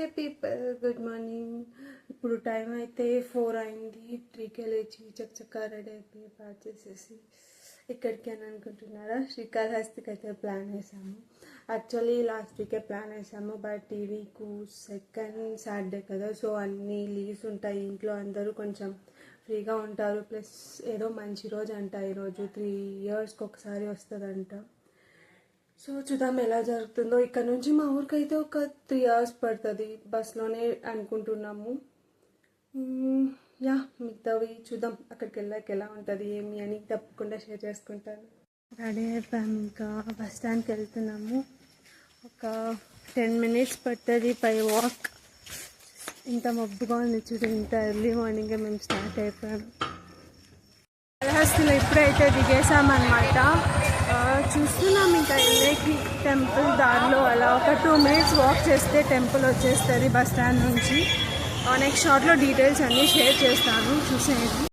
Hi people, good morning. ఇప్పుడు time అయితే 4 అయింది. 3కే లేచి చక్కగా రెడీ అయిపోయి ప్యాక్ చేసేసి ఇక్కడికి అని అనుకుంటున్నారా, శ్రీకాళహస్తికి అయితే ప్లాన్ వేసాము. యాక్చువల్లీ లాస్ట్ వీకే ప్లాన్ వేసాము, బట్ ఈ వీక్ సెకండ్ సాటర్డే కదా, సో అన్నీ లీవ్స్ ఉంటాయి. ఇంట్లో అందరూ కొంచెం ఫ్రీగా ఉంటారు. ప్లస్ ఏదో మంచి రోజు అంట, ఈరోజు 3 ఇయర్స్కి ఒకసారి వస్తుందంట. సో చూద్దాం ఎలా జరుగుతుందో. ఇక్కడ నుంచి మా ఊరికైతే ఒక 3 hours పడుతుంది బస్లోనే అనుకుంటున్నాము. మిగతావి చూద్దాం, అక్కడికి వెళ్ళాక ఎలా ఉంటుంది ఏమి అని తప్పకుండా షేర్ చేసుకుంటాను. రెడీ అయిపోయాము, ఇంకా బస్ స్టాండ్కి వెళ్తున్నాము. ఒక 10 minutes పడుతుంది పై వాక్. ఇంత మబ్బుగా ఉంది చూడు, ఇంత ఎర్లీ మార్నింగే మేము స్టార్ట్ అయిపోయాము. కాళహస్తిలో ఇప్పుడైతే దిగేసామన్నమాట. చూస్తున్నాం ఇంకా వెళ్ళేకి టెంపుల్ దారిలో అలా ఒక 2 minutes వాక్ చేస్తే టెంపుల్ వచ్చేస్తుంది బస్ స్టాండ్ నుంచి. నెక్స్ట్ షార్ట్లో డీటెయిల్స్ అన్నీ షేర్ చేస్తాను, చూసేయండి.